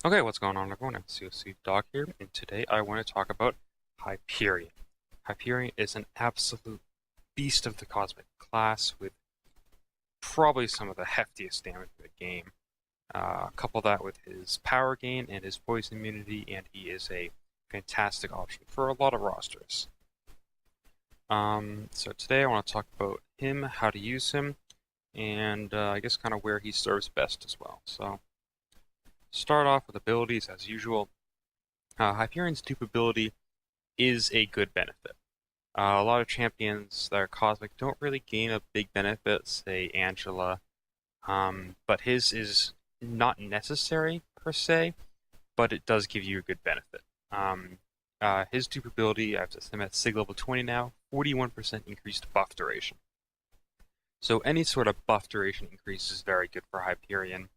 Okay, what's going on everyone? MCOC Doc here, and today I want to talk about Hyperion. Hyperion is an absolute beast of the cosmic class with probably some of the heftiest damage in the game. Couple that with his power gain and his poison immunity, and he is a fantastic option for a lot of rosters. So today I want to talk about him, how to use him, and I guess kind of where he serves best as well. So start off with abilities as usual. Hyperion's dupe ability is a good benefit. A lot of champions that are cosmic don't really gain a big benefit, say Angela, but his is not necessary per se, but it does give you a good benefit. His dupe ability, I have to say, I'm at Sig level 20 now, 41% increased buff duration. So any sort of buff duration increase is very good for Hyperion.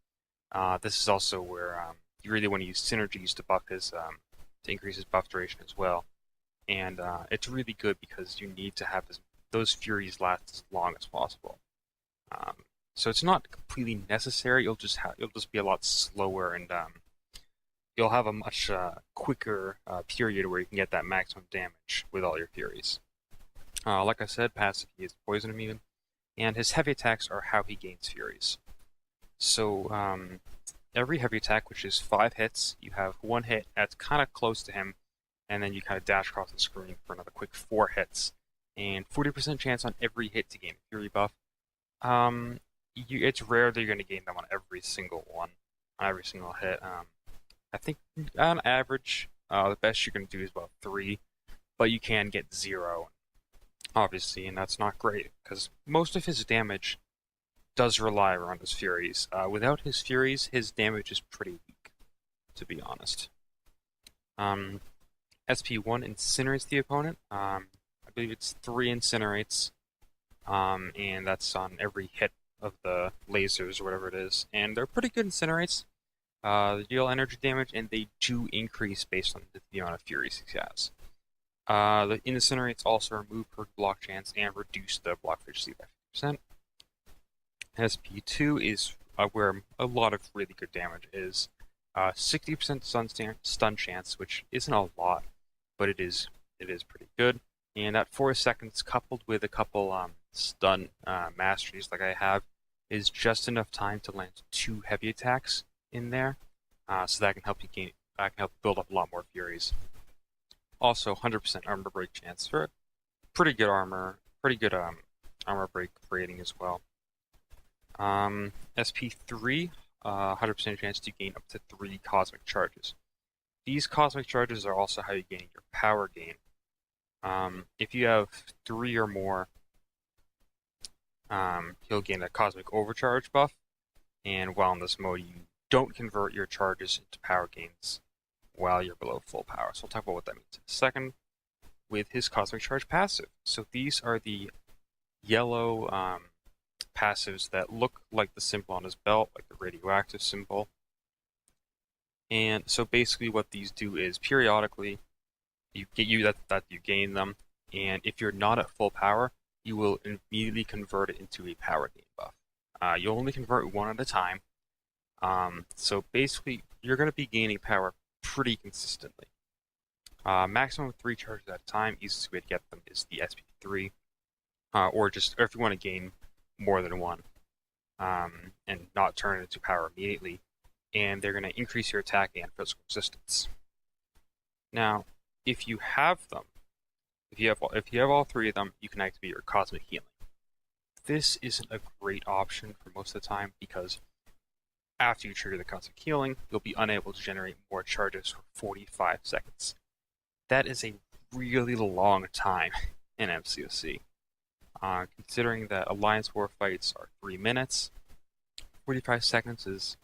This is also where you really want to use synergies to buff his to increase his buff duration as well. And it's really good because you need to have those Furies last as long as possible. So it's not completely necessary. You'll just be a lot slower, and you'll have a much quicker period where you can get that maximum damage with all your Furies. Like I said, passive, he is poison immune, and his heavy attacks are how he gains Furies. So every heavy attack, which is 5 hits, you have 1 hit that's kind of close to him, and then you kind of dash across the screen for another quick 4 hits, and 40% chance on every hit to gain a Fury buff. It's rare that you're going to gain them on every single one, on every single hit. I think on average, the best you can do is about 3, but you can get 0, obviously, and that's not great, because most of his damage does rely around his Furies. Without his Furies, his damage is pretty weak, to be honest. SP1 incinerates the opponent. I believe it's 3 incinerates, and that's on every hit of the lasers or whatever it is. And they're pretty good incinerates. They deal energy damage, and they do increase based on the amount of Furies he has. The incinerates also remove her block chance and reduce the block efficiency by 50%. SP2 is where a lot of really good damage is. 60% stun chance, which isn't a lot, but it is pretty good. And at 4 seconds, coupled with a couple stun masteries like I have, is just enough time to land 2 heavy attacks in there. So that can help you build up a lot more Furies. Also, 100% armor break chance for pretty good armor break rating as well. SP3, 100% chance to gain up to 3 cosmic charges. These cosmic charges are also how you gain your power gain. If you have 3 or more, he'll gain a cosmic overcharge buff, and while in this mode, you don't convert your charges into power gains while you're below full power. So we'll talk about what that means in a second with his cosmic charge passive. So these are the yellow passives that look like the symbol on his belt, like the radioactive symbol. And so basically what these do is periodically you gain them, and if you're not at full power, you will immediately convert it into a power gain buff. You'll only convert 1 at a time. So basically you're going to be gaining power pretty consistently. Maximum 3 charges at a time, easiest way to get them is the SP3, or if you want to gain more than 1, and not turn it into power immediately, and they're going to increase your attack and physical resistance. Now, if you have them, if you have all 3 of them, you can activate your cosmic healing. This isn't a great option for most of the time because after you trigger the cosmic healing, you'll be unable to generate more charges for 45 seconds. That is a really long time in MCOC. Considering that Alliance War fights are 3 minutes, 45 seconds is,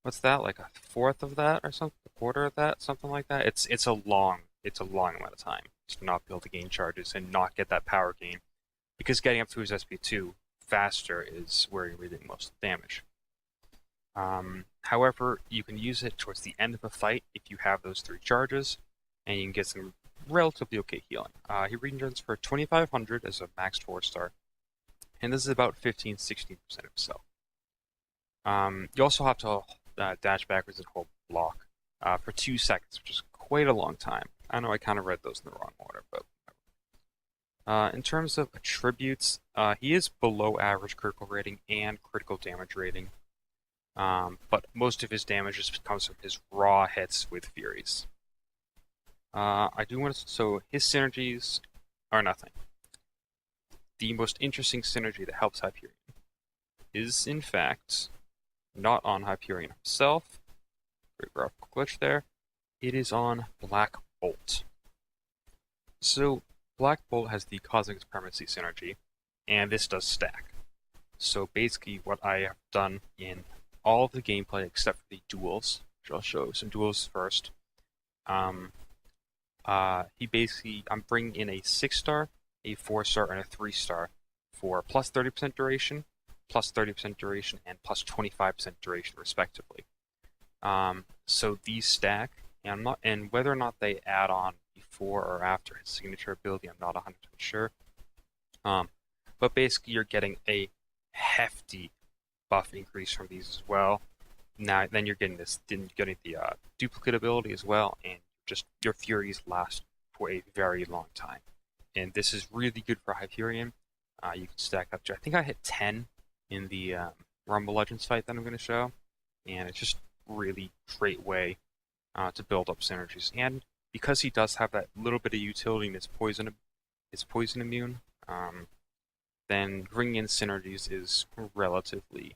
what's that, like a fourth of that or something, a quarter of that, something like that? It's a long amount of time to not be able to gain charges and not get that power gain, because getting up to his SP2 faster is where you're really most of the damage. However, you can use it towards the end of a fight if you have those 3 charges, and you can get some relatively okay healing. He regenerates for 2500 as a maxed 4-star, and this is about 15-16% of himself. You also have to dash backwards and hold block for 2 seconds, which is quite a long time. I know I kind of read those in the wrong order, but in terms of attributes, he is below average critical rating and critical damage rating, but most of his damage just comes from his raw hits with Furies. I do want to, so his synergies are nothing. The most interesting synergy that helps Hyperion is, in fact, not on Hyperion himself. Great graphical glitch there. It is on Black Bolt. So Black Bolt has the Cosmic Permanency synergy, and this does stack. So basically what I have done in all of the gameplay except for the duels, which I'll show some duels first, I'm bringing in a 6-star, a 4-star, and a 3-star for plus 30% duration, plus 30% duration, and plus 25% duration respectively. So these stack, and whether or not they add on before or after his signature ability, I'm not 100% sure. But basically you're getting a hefty buff increase from these as well. Now then you're getting the duplicate ability as well, and just your Furies last for a very long time. And this is really good for Hyperion. You can stack up to, I think I hit 10 in the Rumble Legends fight that I'm going to show, and it's just really great way to build up synergies. And because he does have that little bit of utility in his poison immune, then bringing in synergies is relatively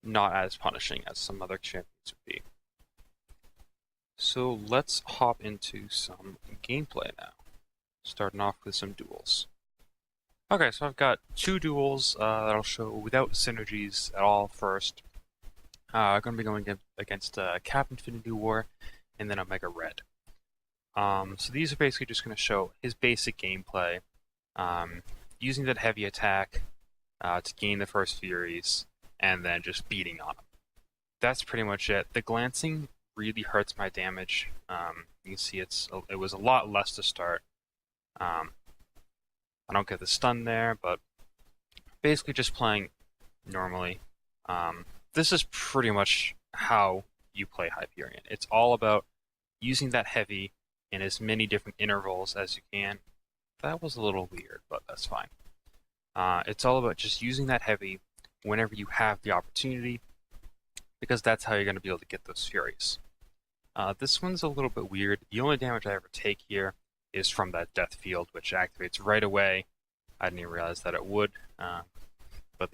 not as punishing as some other champions would be. So let's hop into some gameplay now, starting off with some duels. Okay, so I've got 2 duels that I'll show without synergies at all first. I'm going to be going against Captain Infinity War and then Omega Red. So these are basically just going to show his basic gameplay, using that heavy attack to gain the first Furies, and then just beating on him. That's pretty much it. The glancing really hurts my damage. You can see it was a lot less to start. I don't get the stun there, but basically just playing normally. This is pretty much how you play Hyperion. It's all about using that heavy in as many different intervals as you can. That was a little weird, but that's fine. It's all about just using that heavy whenever you have the opportunity, because that's how you're going to be able to get those Furies. This one's a little bit weird. The only damage I ever take here is from that Death Field, which activates right away. I didn't even realize that it would, but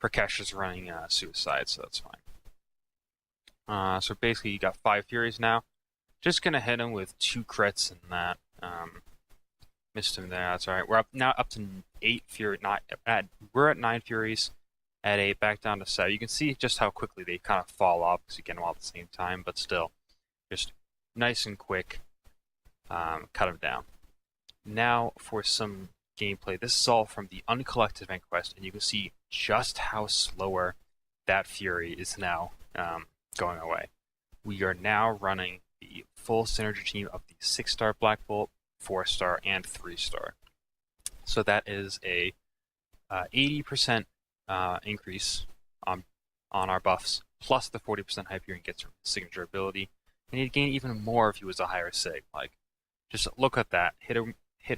Prakash is running Suicide, so that's fine. So basically you got 5 Furies now. Just gonna hit him with 2 crits and that. Missed him there, that's alright. We're up to 8 Fury. We're at 9 Furies. At 8, back down to 7. You can see just how quickly they kind of fall off because you get them all at the same time, but still, just nice and quick, cut them down. Now for some gameplay. This is all from the uncollected event quest, and you can see just how slower that Fury is now going away. We are now running the full synergy team of the 6-star Black Bolt, 4-star, and 3-star. So that is a 80% increase on our buffs, plus the 40% Hyperion gets from his signature ability, and he'd gain even more if he was a higher sig. Like, just look at that. Hit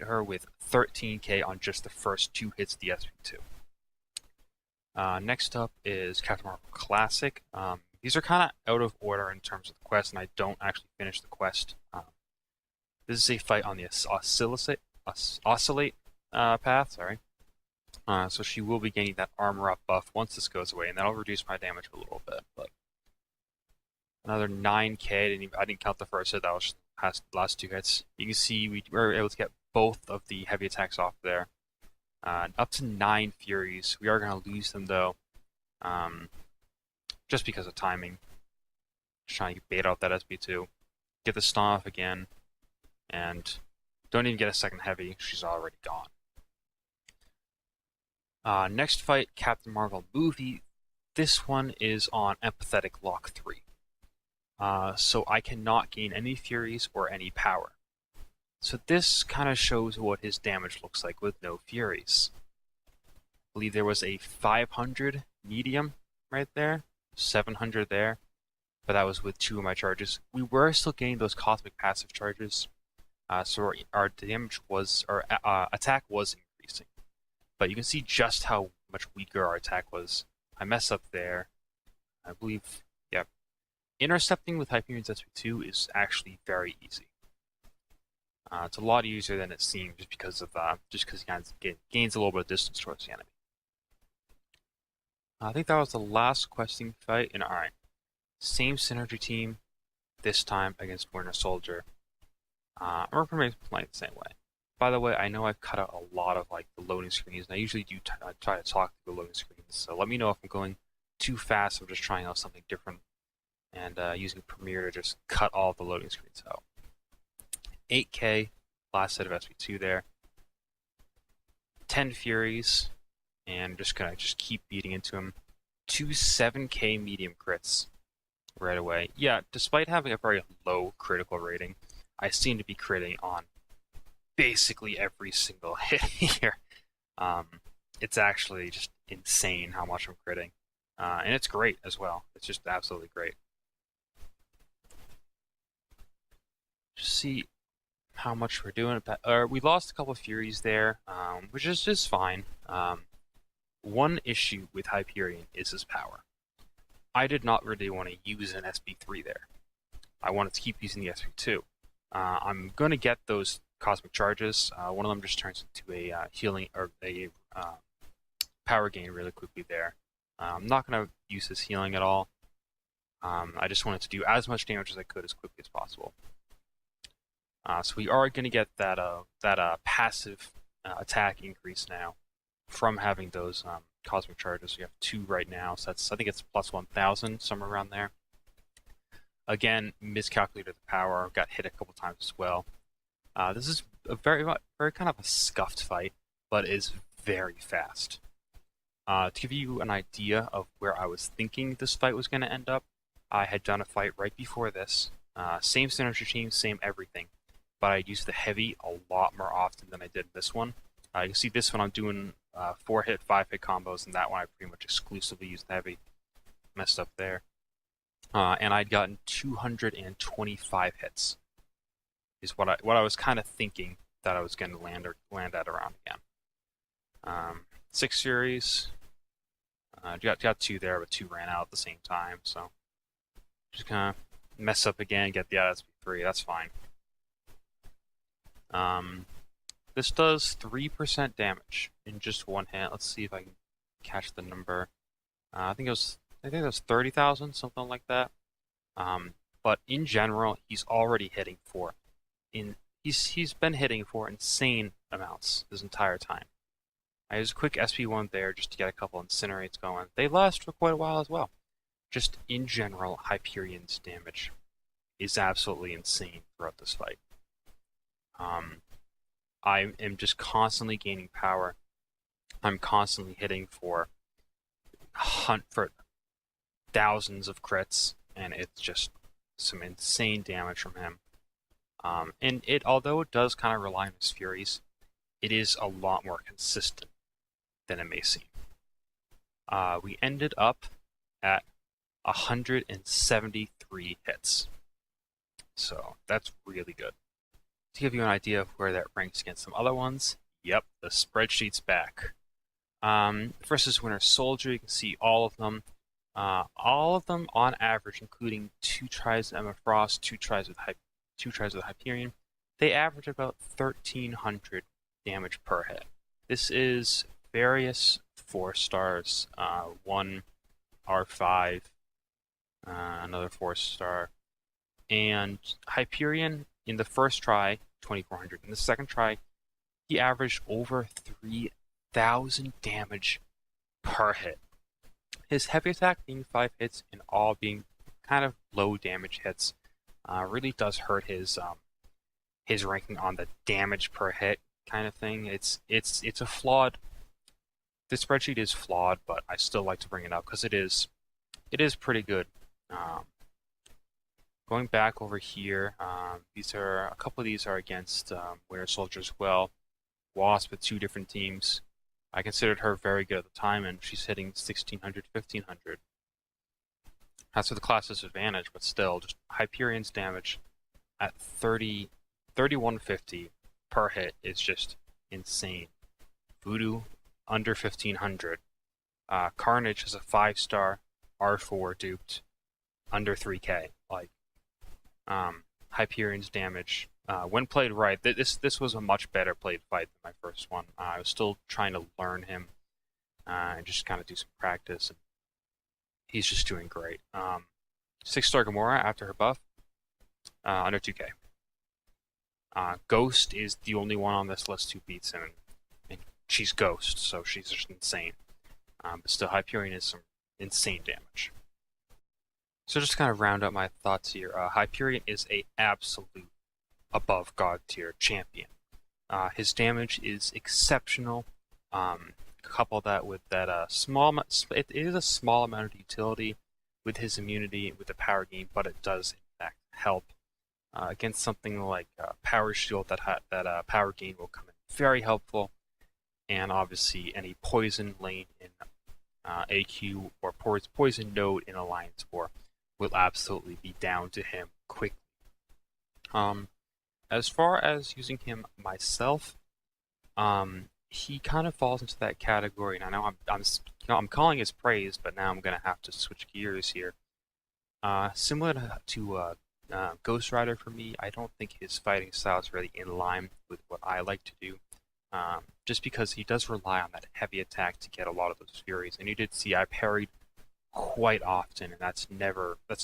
her with 13k on just the first 2 hits of the SP2. Next up is Captain Marvel Classic. These are kind of out of order in terms of the quest, and I don't actually finish the quest. This is a fight on the Oscillate path, sorry. So she will be gaining that armor up buff once this goes away, and that'll reduce my damage a little bit. But another 9k. I didn't count the first hit. That was the last 2 hits. You can see we were able to get both of the heavy attacks off there. Up to 9 Furies. We are going to lose them though, just because of timing. Just trying to bait out that SP2, get the stun off again, and don't even get a second heavy. She's already gone. Next fight, Captain Marvel movie. This one is on Empathetic Lock 3. So I cannot gain any Furies or any power. So this kind of shows what his damage looks like with no Furies. I believe there was a 500 medium right there, 700 there, but that was with 2 of my charges. We were still getting those cosmic passive charges, so our damage was, our attack was increasing. But you can see just how much weaker our attack was. I messed up there. I believe, yeah. Intercepting with Hyperion's SP2 is actually very easy. It's a lot easier than it seems, just because he gains a little bit of distance towards the enemy. I think that was the last questing fight, and alright. Same synergy team, this time against Winter Soldier. We're pretty much playing the same way. By the way, I know I've cut out a lot of like the loading screens, and I usually do try to talk through the loading screens, so let me know if I'm going too fast. I'm just trying out something different, and using Premiere to just cut all of the loading screens out. 8K, last set of SP2 there. 10 Furies, and just gonna keep beating into him. 2 7K medium crits right away. Yeah, despite having a very low critical rating, I seem to be critting on basically every single hit here. It's actually just insane how much I'm critting. And it's great as well. It's just absolutely great. Just see how much we're doing. We lost a couple of Furies there, which is just fine. One issue with Hyperion is his power. I did not really want to use an SP3 there. I wanted to keep using the SP2. I'm going to get those cosmic charges. One of them just turns into a healing or a power gain really quickly there. I'm not going to use his healing at all. I just wanted to do as much damage as I could as quickly as possible. So we are going to get that passive attack increase now from having those cosmic charges. We have 2 right now, so I think it's plus 1,000, somewhere around there. Again, miscalculated the power, got hit a couple times as well. This is a very kind of a scuffed fight, but is very fast. To give you an idea of where I was thinking this fight was going to end up, I had done a fight right before this. Same synergy team, same everything, but I used the heavy a lot more often than I did this one. You can see this one I'm doing 4-hit, 5-hit combos, and that one I pretty much exclusively used the heavy. Messed up there. And I'd gotten 225 hits. Is what I was kind of thinking that I was going to land at around again. 6 Furies. Got 2 there, but 2 ran out at the same time, so just kind of mess up again, get the SP3. That's fine. This does 3% damage in just one hit. Let's see if I can catch the number. I think it was 30,000, something like that. But in general, he's already hitting for he's been hitting for insane amounts this entire time. I use a quick SP1 there just to get a couple incinerates going. They last for quite a while as well. Just in general, Hyperion's damage is absolutely insane throughout this fight. I am just constantly gaining power. I'm constantly hitting for thousands of crits, and it's just some insane damage from him. And although it does kind of rely on his Furies, it is a lot more consistent than it may seem. We ended up at 173 hits. So that's really good. To give you an idea of where that ranks against some other ones, yep, the spreadsheet's back. Versus Winter Soldier, you can see all of them. All of them on average, including 2 tries with Emma Frost, 2 tries with Hyperion, they average about 1,300 damage per hit. This is various 4 stars, 1 R5, another 4-star, and Hyperion in the first try, 2,400. In the second try, he averaged over 3,000 damage per hit. His heavy attack being 5 hits and all being kind of low damage hits really does hurt his ranking on the damage per hit kind of thing. It's a flawed. The spreadsheet is flawed, but I still like to bring it up because it is pretty good. Going back over here, a couple of these are against Winter Soldier as well. Wasp with 2 different teams. I considered her very good at the time, and she's hitting 1,600, 1,500. That's with the class disadvantage, but still, just Hyperion's damage at 3150 per hit is just insane. Voodoo under 1500. Carnage is a 5-star R4 duped under 3k. Like, Hyperion's damage, when played right, this was a much better played fight than my first one. I was still trying to learn him and just kind of do some practice. And he's just doing great. 6-star Gamora after her buff, under 2k. Ghost is the only one on this list who beats him, and she's Ghost, so she's just insane. But still, Hyperion is some insane damage. So just to kind of round up my thoughts here, Hyperion is a absolute above God tier champion. His damage is exceptional. Couple that with that it is a small amount of utility with his immunity with the power gain, but it does in fact help against something like Power Shield. That power gain will come in very helpful, and obviously any poison lane in AQ or poison node in Alliance War will absolutely be down to him quickly. As far as using him myself, he kind of falls into that category, and I know I'm calling his praise, but now I'm gonna have to switch gears here. Similar to Ghost Rider for me, I don't think his fighting style is really in line with what I like to do. Just because he does rely on that heavy attack to get a lot of those furies, and you did see I parried quite often, and that's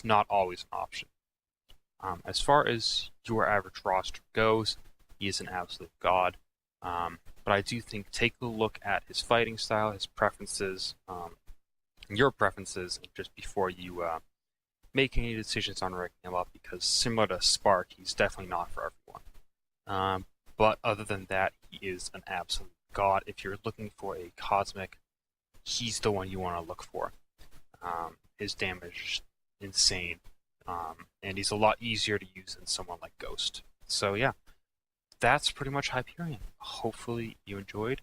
not always an option. As far as your average roster goes, he is an absolute god. But I do think take a look at his fighting style, his preferences, your preferences, just before you make any decisions on ranking him up, because similar to Spark, he's definitely not for everyone. But other than that, he is an absolute god. If you're looking for a Cosmic, he's the one you want to look for. His damage is insane, and he's a lot easier to use than someone like Ghost. So yeah, that's pretty much Hyperion. Hopefully you enjoyed.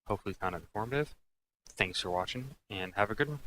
Hopefully found it informative. Thanks for watching, and have a good one.